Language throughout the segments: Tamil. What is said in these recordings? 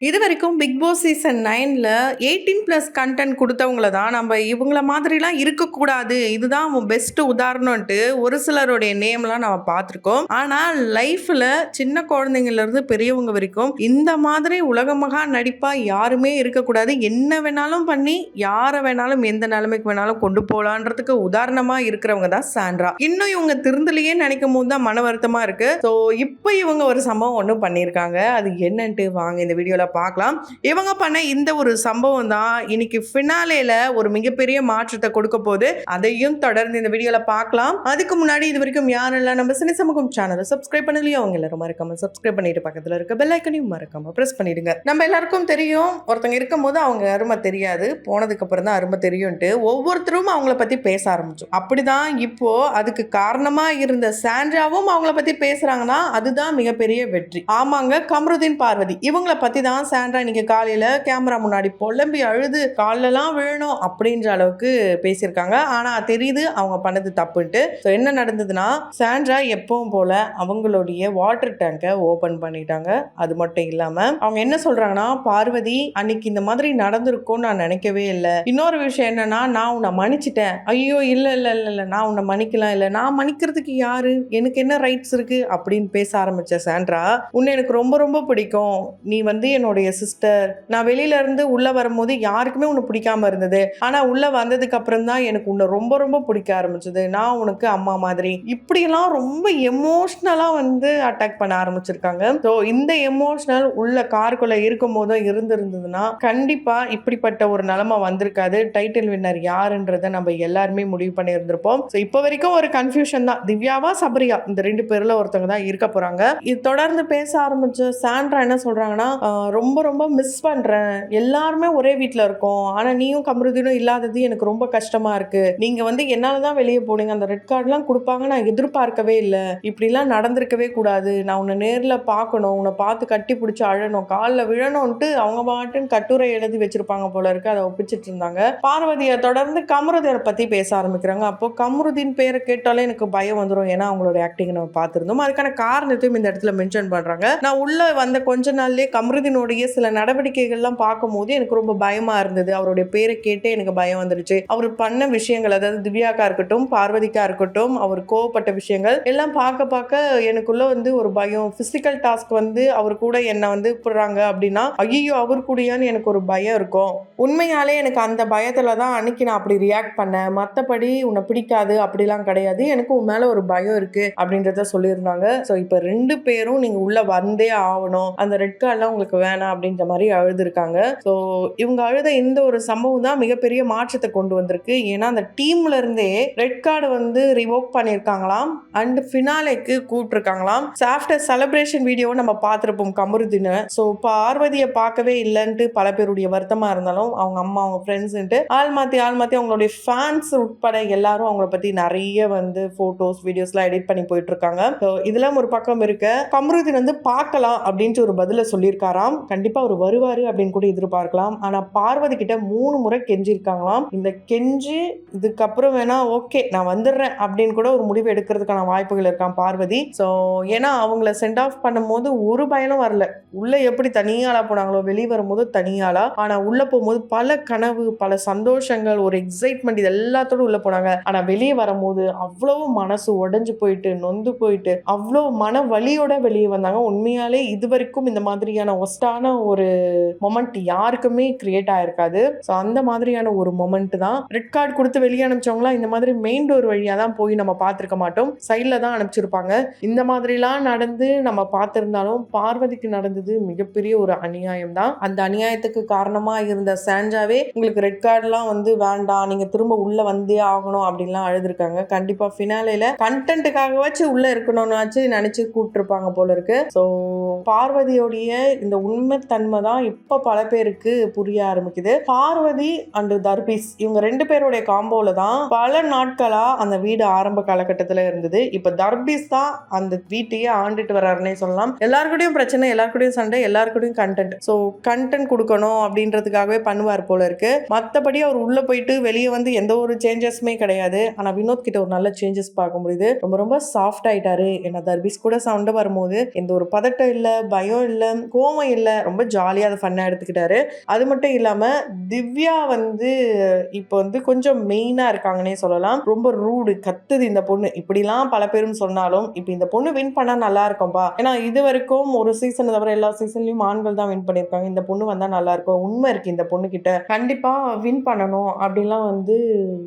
இதுவரைக்கும் பிக் பாஸ் சீசன் 9ல 18+ கன்டென்ட் குடுத்தவங்கள தான் நம்ம இவங்கள மாதிரிலாம் இருக்கக்கூடாது. இதுதான் பெஸ்ட் உதாரணம்ன்ட்டு ஒரு சிலருடைய நேம்லாம் நம்ம பார்த்துருக்கோம். ஆனா லைஃப்ல சின்ன குழந்தைங்கள்லேருந்து பெரியவங்க வரைக்கும் இந்த மாதிரி உலகமகா நடிப்பா யாருமே இருக்கக்கூடாது. என்ன வேணாலும் பண்ணி யார வேணாலும் எந்த நிலைமைக்கு வேணாலும் கொண்டு போலான்றதுக்கு உதாரணமா இருக்கிறவங்க தான் சாண்ட்ரா. இன்னும் இவங்க திருந்தலையே நினைக்கும் போது தான் மன வருத்தமா இருக்கு. ஸோ இப்போ இவங்க ஒரு சம்பவம் ஒன்று பண்ணியிருக்காங்க. அது என்னன்ட்டு வாங்க இந்த வீடியோல பார்க்கலாம். இவங்க பண்ண இந்த ஒரு சம்பவம் தான் இன்னைக்கு ஃபினாலேல ஒரு மிகப்பெரிய மாற்றத்தை கொடுக்க போகுது. அதையும் தொடர்ந்து இந்த வீடியோல பார்க்கலாம். அதுக்கு முன்னாடி இது வரைக்கும் யாரெல்லாம் நம்ம சினி சமூகம் சேனலை சப்ஸ்கிரைப் பண்ணலையோ அவங்க எல்லாரும் மறக்காம சப்ஸ்கிரைப் பண்ணிட்டு பக்கத்துல இருக்க பெல் ஐக்கனையும் மறக்காம பிரஸ் பண்ணிடுங்க. நம்ம எல்லாருக்கும் தெரியும், ஒருத்தங்க இருக்கும் போது அவங்க அருமை தெரியாது, போனதுக்கு அப்புறம் தான் அருமை தெரியும்ட்டு ஒவ்வொருத்தரும் அவங்கள பத்தி பேச ஆரம்பிச்சோம். அப்படிதான் இப்போ அதுக்கு காரணமா இருந்த சாண்ட்ராவும் அவங்கள பத்தி பேசுறாங்கன்னா அதுதான் மிகப்பெரிய வெற்றி. ஆமாங்க, கம்ருதீன் பார்வதி இவங்கள பத்தி தான் சாண்ட்ரா இன்னைக்கு காலையில கேமரா முன்னாடி புலம்பி அழுது காலெல்லாம் விழணும் அப்படின்ற அளவுக்கு பேசியிருக்காங்க. ஆனா தெரியுது அவங்க பண்ணது தப்புன்ட்டு. என்ன நடந்ததுன்னா, சாண்ட்ரா எப்பவும் போல அவங்களுடைய வாட்டர் டேங்கை ஓபன் பண்ணிட்டாங்க. அது மட்டும் இல்லாம அவங்க என்ன சொல்றாங்கன்னா, பார்வதி அன்னைக்கு இந்த மாதிரி நடந்திருக்கும்னு நான் நினைக்கவே இல்லை. இன்னொரு விஷயம் என்னன்னா, நான் உன்னை மன்னிச்சிட்டேன். ஐயோ இல்ல இல்ல இல்ல இல்ல நான் உன்னை மன்னிக்கலாம் இல்லை, நான் மன்னிக்கிறதுக்கு யாரு, எனக்கு என்ன ரைட்ஸ் இருக்கு அப்படின்னு பேச ஆரம்பிச்ச சாண்ட்ரா, உன்னை எனக்கு ரொம்ப ரொம்ப பிடிக்கும், நீ என்னுடைய சிஸ்டர், நான் வெளியில இருந்து உள்ள வரும்போது யாருக்குமே உன்னை பிடிக்காம இருந்தது, ஆனா உள்ள வந்ததுக்கு அப்புறம் தான் எனக்கு உன்னை ரொம்ப ரொம்ப பிடிக்க ஆரம்பிச்சது, நான் உனக்கு அம்மா மாதிரி, இப்படியெல்லாம் ரொம்ப எமோஷ்னலா அட்டாக் பண்ண ஆரம்பிச்சிருக்காங்க. ஸோ இந்த எமோஷனல் உள்ள காருக்குள்ள இருக்கும் போதும் இருந்திருந்ததுன்னா கண்டிப்பா இப்படிப்பட்ட ஒரு நிலைமை வந்திருக்காது. டைட்டில் வின்னர் யாருன்றதை நம்ம எல்லாருமே முடிவு பண்ணி இருந்திருப்போம். ஸோ இப்போ வரைக்கும் ஒரு கன்ஃபியூஷன் தான், திவ்யாவா சபரியா இந்த ரெண்டு பேர்ல ஒருத்தவங்க தான் இருக்க போறாங்க. இது தொடர்ந்து பேச ஆரம்பிச்ச சாண்ட்ரா என்ன சொல்றாங்கன்னா, ரொம்ப ரொம்ப மிஸ் பண்றேன், எல்லாருமே ஒரே வீட்டில் இருக்கோம், ஆனா நீயும் கம்ருதீனும் இல்லாதது எனக்கு ரொம்ப கஷ்டமா இருக்கு, நீங்க என்னாலதான் வெளியே போனீங்க, அந்த ரெட் கார்டுலாம் கொடுப்பாங்க நான் எதிர்பார்க்கவே இல்லை, இப்படிலாம் நடந்திருக்கவே கூடாது, நான் உன்னை நேரில் பார்க்கணும், உன்னை பார்த்து கட்டி பிடிச்சி அழணும், காலில் விழணும்ட்டு அவங்க பாட்டுன்னு கட்டுரை எழுதி வச்சிருப்பாங்க போல இருக்கு, அதை ஒப்பிச்சிட்டு இருந்தாங்க. பார்வதியை தொடர்ந்து கம்ருதீனை பத்தி பேச ஆரம்பிக்கிறாங்க. அப்போ கம்ருதீன் பேரை கேட்டாலே எனக்கு பயம் வந்துடும், ஏன்னா அவங்களோட ஆக்டிங் நம்ம பார்த்துருந்தோம். அதுக்கான காரணத்தையும் இந்த இடத்துல மென்ஷன் பண்றாங்க. நான் உள்ள வந்த கொஞ்ச நாள்லயே கம்ருதீனுடைய சில நடவடிக்கைகள்லாம் பார்க்கும்போது எனக்கு ரொம்ப பயமா இருந்தது, அவருடைய பேரை கேட்டே எனக்கு பயம் வந்துருச்சு, அவர் பண்ண விஷயங்கள், அதாவது திவ்யாக்கா இருக்கட்டும் பார்வதிக்கா இருக்கட்டும், அவர் கோவப்பட்ட விஷயங்கள் எல்லாம் பார்க்க பார்க்க எனக்குள்ள ஒரு பயம், பிசிக்கல் டாஸ்க் அவர் கூட என்ன போடுறாங்க அப்படின்னா ஐயோ அவர் கூடயான்னு எனக்கு ஒரு பயம் இருக்கும். உண்மையாலே எனக்கு அந்த பயத்துல தான் அன்னைக்கு நான் அப்படி ரியாக்ட் பண்ணேன், மற்றபடி உன்னை பிடிக்காது அப்படிலாம் கிடையாது, எனக்கு உன் மேல ஒரு பயம் இருக்கு அப்படின்றத சொல்லியிருந்தாங்க. ஸோ இப்போ ரெண்டு பேரும் நீங்க உள்ள வந்தே ஆகணும், அந்த ரெட் கார்டெலாம் உங்களுக்கு வேணாம் அப்படின்ற மாதிரி அழுதுருக்காங்க. ஸோ இவங்க அழுத இந்த ஒரு சம்பவம் தான் மிகப்பெரிய மாற்றத்தை கொண்டு வந்திருக்கு. ஏன்னா அந்த டீம்ல இருந்தே ரெட் கார்டு ரிவோக் பண்ணியிருக்காங்களாம் அண்ட் ஃபினாலேக்கு கூப்பிட்டுருக்காங்களாம். ஆஃப்டர் செலிப்ரேஷன் வீடியோவை நம்ம பார்த்துருப்போம் கமருதீனை. ஸோ பார்வதியை பார்க்கவே இல்லைன்ட்டு பல பேருடைய வருத்தமா இருந்தாலும் அவங்க அம்மா அவங்க ஃப்ரெண்ட்ஸுன்ட்டு ஆள் மாற்றி அவங்களுடைய ஃபேன்ஸ் உட்பட எல்லாரும் அவங்கள பற்றி நிறைய ஃபோட்டோஸ் வீடியோஸ்லாம் எடிட் பண்ணி போயிட்டு இருக்காங்க. ஸோ இதெல்லாம் ஒரு பக்கம் இருக்கு. கமருதீன் பார்க்கலாம் அப்படின்ட்டு ஒரு பதில சொல்லியிருக்காராம். கண்டிப்பா அவர் வருவாரு அப்படின்னு கூட எதிர்பார்க்கலாம். ஆனா பார்வதி கிட்ட 3 முறை கெஞ்சிருக்காங்களாம். இந்த கெஞ்சி இதுக்கப்புறம் வேணா ஓகே நான் வந்துடுறேன் அப்படின்னு கூட ஒரு முடிவு எடுக்கிறதுக்கான வாய்ப்புகள் இருக்கான் பார்வதி. ஸோ ஏன்னா அவங்கள சென்ட் ஆஃப் பண்ணும்போது ஒரு பயனும் வரல, உள்ள எப்படி தனியாளா போனாங்களோ வெளியே வரும்போது தனியாளா, ஆனா உள்ள போகும்போது பல கனவு பல சந்தோஷங்கள் ஒரு எக்ஸைட்மெண்ட் இது எல்லாத்தோட உள்ள போனாங்க. ஆனா வெளியே வரும்போது அவ்வளவு மனசு உடைஞ்சு போயிட்டு நொந்து போயிட்டு அவ்வளவு மன வலியோட வெளியே வந்தாங்க. உண்மையாலே இது வரைக்கும் இந்த மாதிரியான ஒஸ்டான ஒரு மொமெண்ட் யாருக்குமே கிரியேட் ஆயிருக்காது. ஸோ அந்த மாதிரியான ஒரு மொமெண்ட் தான். ரெட் கார்டு கொடுத்து வெளியே அனுப்பிச்சவங்களாம் இந்த மாதிரி மெயின் டோர் வழியா தான் போய் நம்ம பார்த்துருக்க மாட்டோம், சைட்ல தான் அனுப்பிச்சிருப்பாங்க. இந்த மாதிரிலாம் நடந்து நம்ம பார்த்திருந்தாலும் பார்வதிக்கு நடந்தது மிகப்பெரிய ஒரு அநியாயம் தான். அந்த அநியாயத்துக்கு காரணமா இருந்த சாண்ட்ராவே உங்களுக்கு ரெட் கார்டுலாம் வேண்டாம், நீங்க திரும்ப உள்ள வந்தே ஆகணும் அப்படின்லாம் அழுதுருக்காங்க. கண்டிப்பா ஃபினாலேல கண்டென்ட்டுக்காகவாச்சு உள்ள இருக்கணும்னாச்சு நினைச்சு கூப்பிட்டுருப்பாங்க போல இருக்கு. ஸோ பார்வதியோடைய இந்த உண்மைத்தன்மை தான் இப்ப பல பேருக்கு புரிய ஆரம்பிக்குது. பார்வதி அண்ட் தர்பீஸ் இவங்க ரெண்டு பேருடைய காம்போல தான் பல நாட்களா அந்த வீடு ஆரம்ப காலகட்டத்துல இருந்தது. இப்ப தர்பீஸ் தான் அந்த வீட்டையே ஆண்டுட்டு வர்றாருன்னே சொல்லலாம். எல்லாருக்கூடயும் பிரச்சனை, எல்லாருக்கூடயும் சண்டை, எல்லாருக்கூடயும் கண்டென்ட். ஸோ கண்டென்ட் கொடுக்கணும் அப்படின்றதுக்காகவே பண்ணுவார் போல இருக்கு. மற்றபடி அவர் உள்ள போயிட்டு வெளியே எந்த ஒரு சேஞ்சஸுமே கிடையாது. ஆனா வினோத் கிட்ட ஒரு நல்ல சேஞ்சஸ் பார்க்க முடியுது. ரொம்ப ரொம்ப சாஃப்ட் ஆயிட்டாரு. என்ன தர்பீஸ் கூட சண்டை வரும்போது எந்த ஒரு பதட்டம் இல்ல, பயம் இல்ல, கோவம் இல்ல, தெரியல, ரொம்ப ஜாலியா அத ஃபன்னா எடுத்துக்கிட்டாரு. அது மட்டும் இல்லாம திவ்யா வந்து இப்போ வந்து கொஞ்சம் மெயினா இருக்காங்கன்னே சொல்லலாம். ரொம்ப ரூடு, கத்துது இந்த பொண்ணு. இப்படிலாம் பல பேரும் சொன்னாலும், இப்ப இந்த பொண்ணு வின் பண்ணா நல்லா இருக்கும்பா. ஏன்னா இதுவரைக்கும் ஒரு சீசன் தவிர எல்லா சீசன்லயும் ஆண்கள் தான் வின் பண்ணியிருக்காங்க. இந்த பொண்ணு வந்தா நல்லா இருக்கும். உண்மை இருக்கு இந்த பொண்ணு கிட்ட. கண்டிப்பா வின் பண்ணணும் அப்படிலாம் வந்து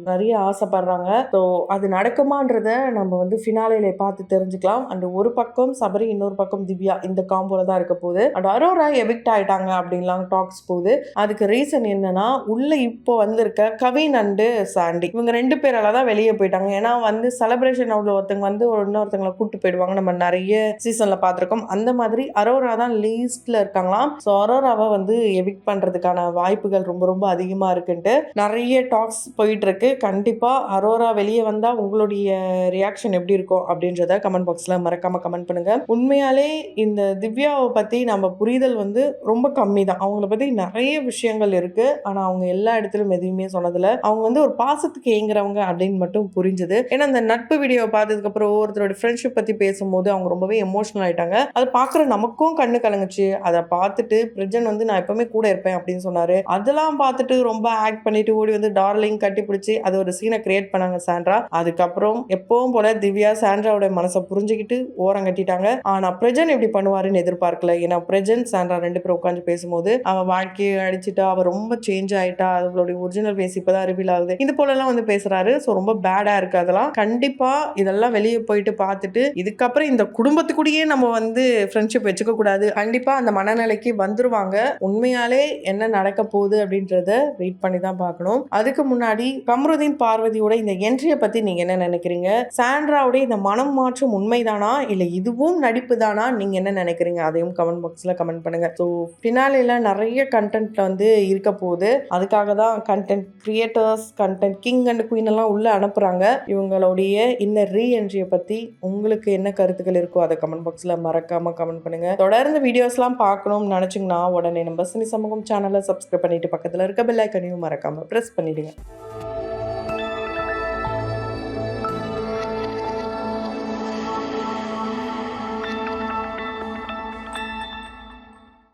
நிறைய ஆசைப்படுறாங்க. ஸோ அது நடக்குமான்றத நம்ம வந்து ஃபினாலேல பார்த்து தெரிஞ்சுக்கலாம். அண்ட் ஒரு பக்கம் சபரி, இன்னொரு பக்கம் திவ்யா, இந்த காம்போல தான் இருக்க போகுது. அண்ட் அரோரா எவிக்ட் ஆயிட்டாங்க அப்படின்லாம் டாக்ஸ் போகுது. அதுக்கு ரீசன் என்னன்னா, உள்ள இப்போ வந்திருக்க கவின் அண்டு சாண்டி, இவங்க 2 பேரால தான் வெளியே போயிட்டாங்க. ஏன்னா வந்து செலிப்ரேஷன் அவ்வளோ ஒருத்தங்க வந்து இன்னொருத்தங்களை கூட்டு போயிடுவாங்க. நம்ம நிறைய சீசன்ல பார்த்துருக்கோம். அந்த மாதிரி அரோரா தான் லீஸ்ட்ல இருக்காங்களாம். ஸோ அரோராவை வந்து எவிக்ட் பண்றதுக்கான வாய்ப்புகள் ரொம்ப ரொம்ப அதிகமா இருக்குன்ட்டு நிறைய டாக்ஸ் போயிட்டு இருக்கு. கண்டிப்பா அரோரா வெளியே வந்தா உங்களுடைய ரியாக்ஷன் எப்படி இருக்கும் அப்படின்றத கமெண்ட் பாக்ஸ்ல மறக்காம கமெண்ட் பண்ணுங்க. உண்மையாலே இந்த திவ்யாவை பத்தி நம்ம புரிதல் வந்து ரொம்ப கம்மி தான். அவங்கள பத்தி நிறைய விஷயங்கள் இருக்கு. ஆனா அவங்க எல்லா இடத்திலும் எதுவுமே சொன்னதில்ல. அவங்க வந்து ஒரு பாசத்துக்கு ஏங்குறவங்க அப்படின்னு மட்டும் புரிஞ்சுது. ஏன்னா அந்த நட்பு வீடியோ பார்த்ததுக்கு அப்புறம் ஒவ்வொருத்தரோட ஃப்ரெண்ட்ஷிப் பத்தி பேசும்போது அவங்க ரொம்பவே எமோஷனல் ஆயிட்டாங்க. அதை பார்க்குற நமக்கும் கண்ணு கலங்குச்சு. அதை பார்த்துட்டு பிரஜன் வந்து நான் எப்பவுமே கூட இருப்பேன் அப்படின்னு சொன்னாரு. அதெல்லாம் பார்த்துட்டு ரொம்ப ஆக்ட் பண்ணிட்டு ஓடி வந்து டார்லிங் கட்டி பிடிச்சி அது ஒரு சீனை கிரியேட் பண்ணாங்க சாண்ட்ரா. அதுக்கப்புறம் எப்பவும் போல திவ்யா சாண்ட்ராவோட மனசை புரிஞ்சுக்கிட்டு ஓரம் கட்டிட்டாங்க. ஆனா பிரஜன் இப்படி பண்ணுவாருன்னு எதிர்பார்க்கல. ஏன்னா பிரஜன் சாண்ட்ரா 2 பேரும் உட்காந்து பேசும்போது அவ வாழ்க்கையை அடிச்சுட்டா, அவ ரொம்ப சேஞ்ச் ஆயிட்டா, அவளுடைய ஒரிஜினல் ஃபேஸ் இப்பதான் ரிவீல் ஆகுது, இது போலலாம் வந்து பேசுறாரு. ஸோ ரொம்ப பேடா இருக்கு. அதெல்லாம் கண்டிப்பா இதெல்லாம் வெளியே போயிட்டு பார்த்துட்டு இதுக்கப்புறம் இந்த குடும்பத்துக்குள்ளேயே நம்ம வந்து ஃப்ரெண்ட்ஷிப் வச்சுக்க கூடாது. கண்டிப்பா அந்த மனநிலைக்கு வந்துருவாங்க. உண்மையாலே என்ன நடக்க போகுது அப்படின்றத வெயிட் பண்ணி தான் பார்க்கணும். அதுக்கு முன்னாடி கம்ருதீன் பார்வதியோட இந்த என்ட்ரியை பத்தி நீங்க என்ன நினைக்கிறீங்க? சாண்ட்ராவோட இந்த மனம் மாற்றம் உண்மைதானா இல்ல இதுவும் நடிப்பு தானா? நீங்க என்ன நினைக்கிறீங்க? அதையும் கமெண்ட் பாக்ஸ்ல கமெண்ட் பண்ணுங்க. ஸோ ஃபினாலேல நிறைய கண்டென்ட்ல வந்து இருக்க போகுது. அதுக்காக தான் content creators, content king and queen எல்லாம் உள்ள அனுப்புறாங்க. இவங்களுடைய இந்த ரீ என்ட்ரியை பத்தி உங்களுக்கு என்ன கருத்துக்கள் இருக்கோ அதை கமெண்ட் பாக்ஸ்ல மறக்காம கமெண்ட் பண்ணுங்க. தொடர்ந்து வீடியோஸ்லாம் பார்க்கணும்னு நினைச்சீங்கன்னா உடனே நம்ம சினி சமூகம் சேனலை சப்ஸ்கிரைப் பண்ணிட்டு பக்கத்துல இருக்க பெல் ஐக்கனையும் மறக்காம பிரஸ் பண்ணிடுங்க.